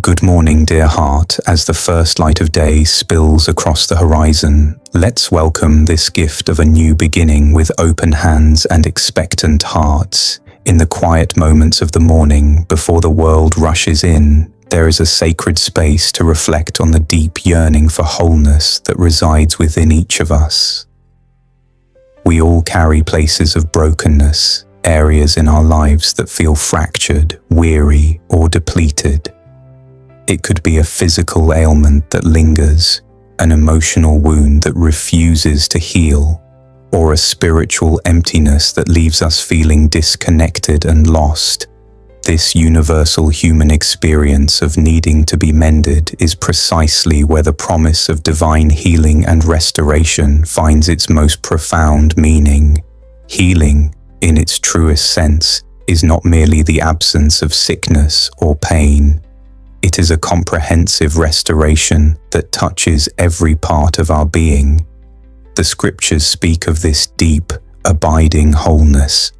Good morning, dear heart. As the first light of day spills across the horizon, let's welcome this gift of a new beginning with open hands and expectant hearts. In the quiet moments of the morning, before the world rushes in, there is a sacred space to reflect on the deep yearning for wholeness that resides within each of us. We all carry places of brokenness, areas in our lives that feel fractured, weary, or depleted. It could be a physical ailment that lingers, an emotional wound that refuses to heal, or a spiritual emptiness that leaves us feeling disconnected and lost. This universal human experience of needing to be mended is precisely where the promise of divine healing and restoration finds its most profound meaning. Healing, in its truest sense, is not merely the absence of sickness or pain. It is a comprehensive restoration that touches every part of our being. The scriptures speak of this deep, abiding wholeness.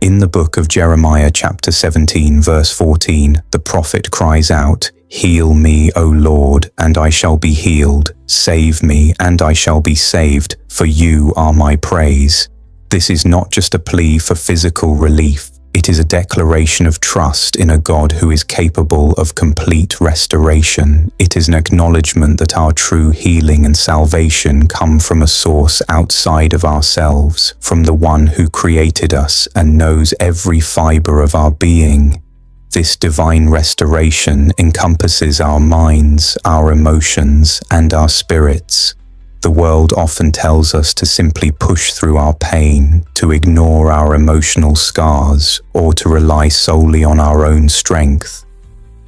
In the book of Jeremiah chapter 17 verse 14, the prophet cries out, "Heal me, O Lord, and I shall be healed. Save me, and I shall be saved, for you are my praise." This is not just a plea for physical relief. It is a declaration of trust in a God who is capable of complete restoration. It is an acknowledgement that our true healing and salvation come from a source outside of ourselves, from the one who created us and knows every fiber of our being. This divine restoration encompasses our minds, our emotions, and our spirits. The world often tells us to simply push through our pain, to ignore our emotional scars, or to rely solely on our own strength.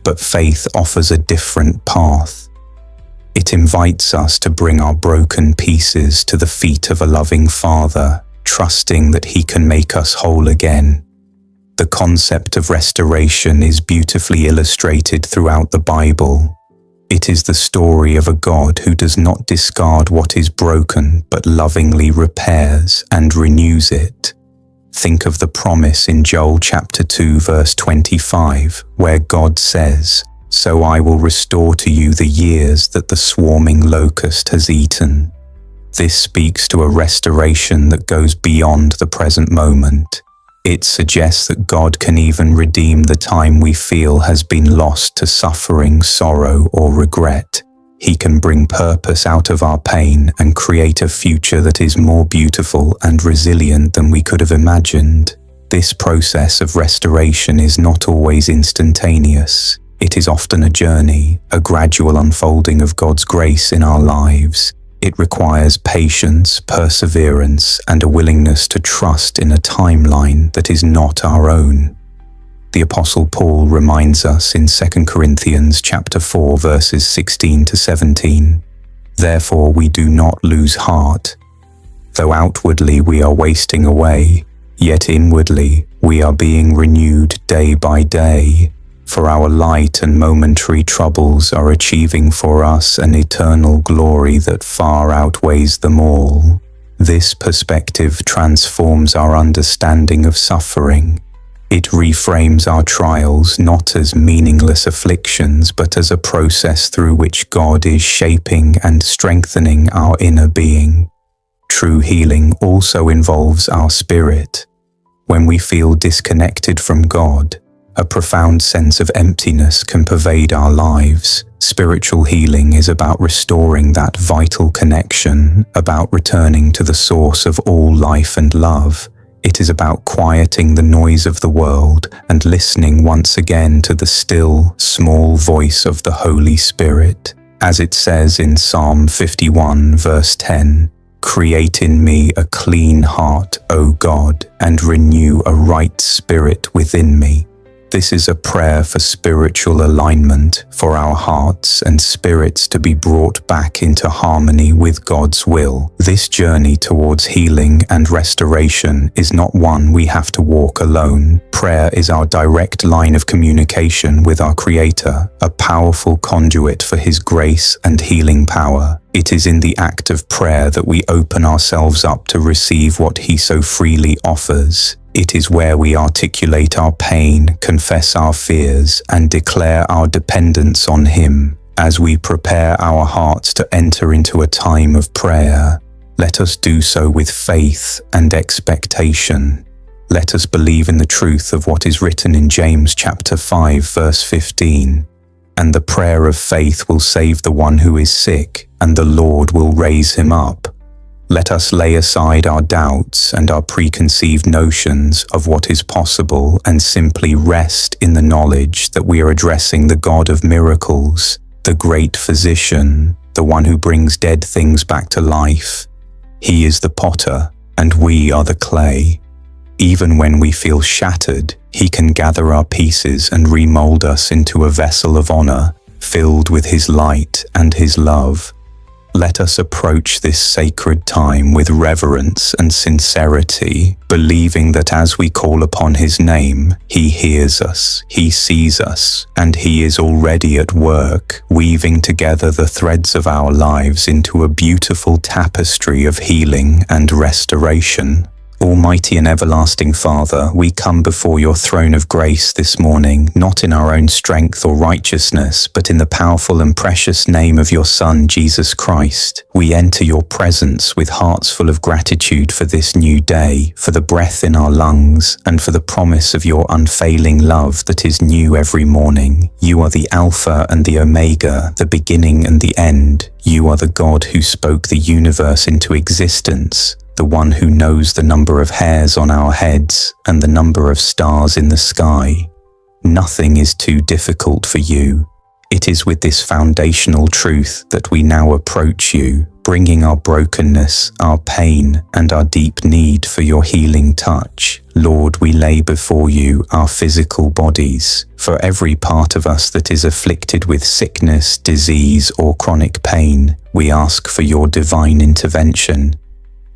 But faith offers a different path. It invites us to bring our broken pieces to the feet of a loving Father, trusting that He can make us whole again. The concept of restoration is beautifully illustrated throughout the Bible. It is the story of a God who does not discard what is broken, but lovingly repairs and renews it. Think of the promise in Joel chapter 2 verse 25, where God says, "So I will restore to you the years that the swarming locust has eaten." This speaks to a restoration that goes beyond the present moment. It suggests that God can even redeem the time we feel has been lost to suffering, sorrow, or regret. He can bring purpose out of our pain and create a future that is more beautiful and resilient than we could have imagined. This process of restoration is not always instantaneous. It is often a journey, a gradual unfolding of God's grace in our lives. It requires patience, perseverance, and a willingness to trust in a timeline that is not our own. The Apostle Paul reminds us in 2 Corinthians chapter 4 verses 16 to 17, "Therefore we do not lose heart. Though outwardly we are wasting away, yet inwardly we are being renewed day by day. For our light and momentary troubles are achieving for us an eternal glory that far outweighs them all." This perspective transforms our understanding of suffering. It reframes our trials not as meaningless afflictions, but as a process through which God is shaping and strengthening our inner being. True healing also involves our spirit. When we feel disconnected from God, a profound sense of emptiness can pervade our lives. Spiritual healing is about restoring that vital connection, about returning to the source of all life and love. It is about quieting the noise of the world and listening once again to the still, small voice of the Holy Spirit. As it says in Psalm 51 verse 10, "Create in me a clean heart, O God, and renew a right spirit within me." This is a prayer for spiritual alignment, for our hearts and spirits to be brought back into harmony with God's will. This journey towards healing and restoration is not one we have to walk alone. Prayer is our direct line of communication with our Creator, a powerful conduit for His grace and healing power. It is in the act of prayer that we open ourselves up to receive what He so freely offers. It is where we articulate our pain, confess our fears, and declare our dependence on Him. As we prepare our hearts to enter into a time of prayer, let us do so with faith and expectation. Let us believe in the truth of what is written in James chapter 5 verse 15. And the prayer of faith will save the one who is sick, and the Lord will raise him up. Let us lay aside our doubts and our preconceived notions of what is possible and simply rest in the knowledge that we are addressing the God of miracles, the great physician, the one who brings dead things back to life. He is the potter, and we are the clay. Even when we feel shattered, He can gather our pieces and remold us into a vessel of honor, filled with His light and His love. Let us approach this sacred time with reverence and sincerity, believing that as we call upon His name, He hears us, He sees us, and He is already at work, weaving together the threads of our lives into a beautiful tapestry of healing and restoration. Almighty and everlasting Father, we come before your throne of grace this morning, not in our own strength or righteousness, but in the powerful and precious name of your Son, Jesus Christ. We enter your presence with hearts full of gratitude for this new day, for the breath in our lungs, and for the promise of your unfailing love that is new every morning. You are the Alpha and the Omega, the beginning and the end. You are the God who spoke the universe into existence, the one who knows the number of hairs on our heads and the number of stars in the sky. Nothing is too difficult for you. It is with this foundational truth that we now approach you, bringing our brokenness, our pain, and our deep need for your healing touch. Lord, we lay before you our physical bodies. For every part of us that is afflicted with sickness, disease, or chronic pain, we ask for your divine intervention.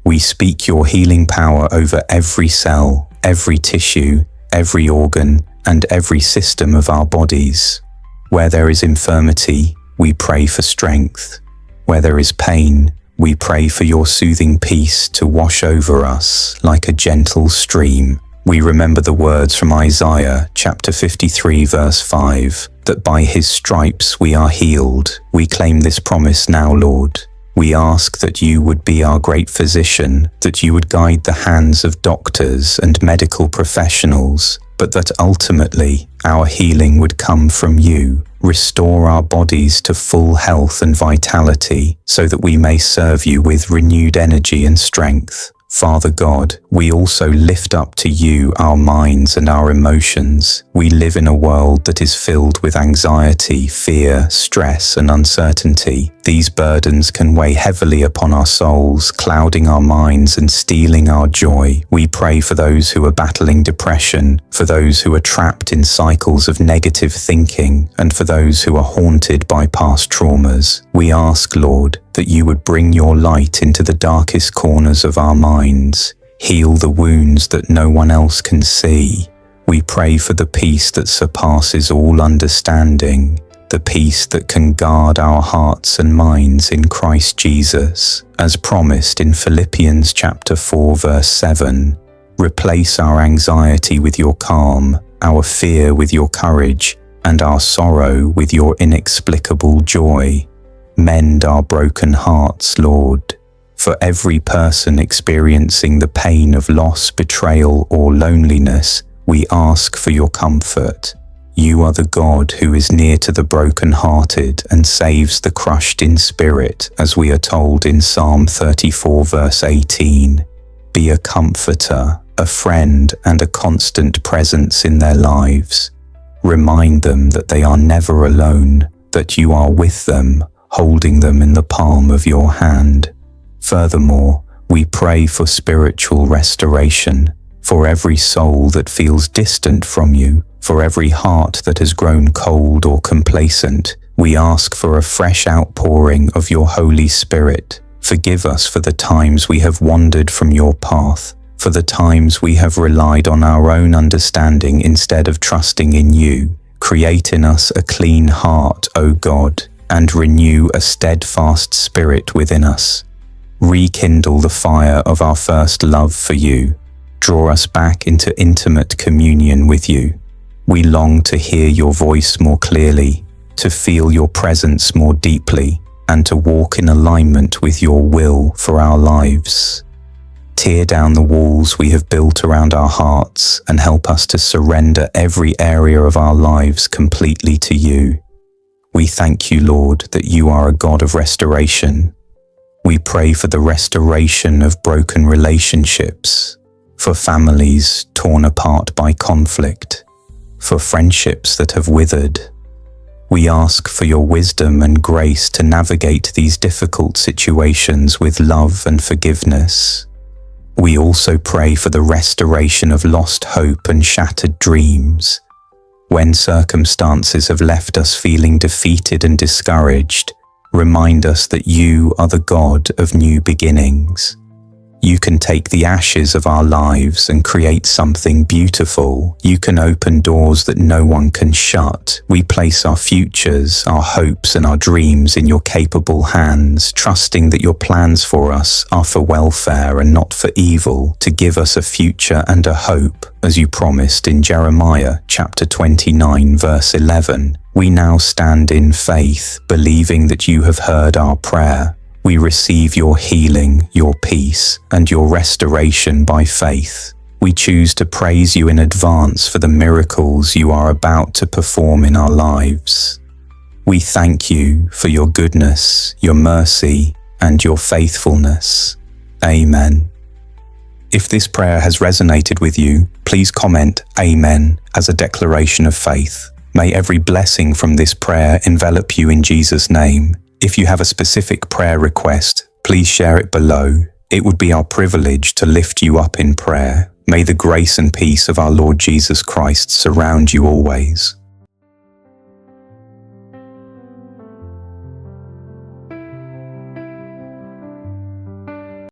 We speak your healing power over every cell, every tissue, every organ, and every system of our bodies. Where there is infirmity, we pray for strength. Where there is pain, we pray for your soothing peace to wash over us like a gentle stream. We remember the words from Isaiah chapter 53 verse 5, that by his stripes we are healed. We claim this promise now, Lord. We ask that you would be our great physician, that you would guide the hands of doctors and medical professionals, but that ultimately our healing would come from you. Restore our bodies to full health and vitality, so that we may serve you with renewed energy and strength. Father God, we also lift up to you our minds and our emotions. We live in a world that is filled with anxiety, fear, stress, and uncertainty. These burdens can weigh heavily upon our souls, clouding our minds and stealing our joy. We pray for those who are battling depression, for those who are trapped in cycles of negative thinking, and for those who are haunted by past traumas. We ask, Lord, that you would bring your light into the darkest corners of our minds, heal the wounds that no one else can see. We pray for the peace that surpasses all understanding, the peace that can guard our hearts and minds in Christ Jesus, as promised in Philippians chapter 4 verse 7. Replace our anxiety with your calm, our fear with your courage, and our sorrow with your inexplicable joy. Mend our broken hearts, Lord. For every person experiencing the pain of loss, betrayal, or loneliness, we ask for your comfort. You are the God who is near to the broken-hearted and saves the crushed in spirit, as we are told in Psalm 34 verse 18. Be a comforter, a friend, and a constant presence in their lives. Remind them that they are never alone, that you are with them, holding them in the palm of your hand. Furthermore, we pray for spiritual restoration, for every soul that feels distant from you, for every heart that has grown cold or complacent. We ask for a fresh outpouring of your Holy Spirit. Forgive us for the times we have wandered from your path, for the times we have relied on our own understanding instead of trusting in you. Create in us a clean heart, O God, and renew a steadfast spirit within us. Rekindle the fire of our first love for you. Draw us back into intimate communion with you. We long to hear your voice more clearly, to feel your presence more deeply, and to walk in alignment with your will for our lives. Tear down the walls we have built around our hearts and help us to surrender every area of our lives completely to you. We thank you, Lord, that you are a God of restoration. We pray for the restoration of broken relationships, for families torn apart by conflict, for friendships that have withered. We ask for your wisdom and grace to navigate these difficult situations with love and forgiveness. We also pray for the restoration of lost hope and shattered dreams. When circumstances have left us feeling defeated and discouraged, remind us that you are the God of new beginnings. You can take the ashes of our lives and create something beautiful. You can open doors that no one can shut. We place our futures, our hopes, and our dreams in your capable hands, trusting that your plans for us are for welfare and not for evil, to give us a future and a hope, as you promised in Jeremiah chapter 29, verse 11. We now stand in faith, believing that you have heard our prayer. We receive your healing, your peace, and your restoration by faith. We choose to praise you in advance for the miracles you are about to perform in our lives. We thank you for your goodness, your mercy, and your faithfulness. Amen. If this prayer has resonated with you, please comment Amen as a declaration of faith. May every blessing from this prayer envelop you in Jesus' name. If you have a specific prayer request, please share it below. It would be our privilege to lift you up in prayer. May the grace and peace of our Lord Jesus Christ surround you always.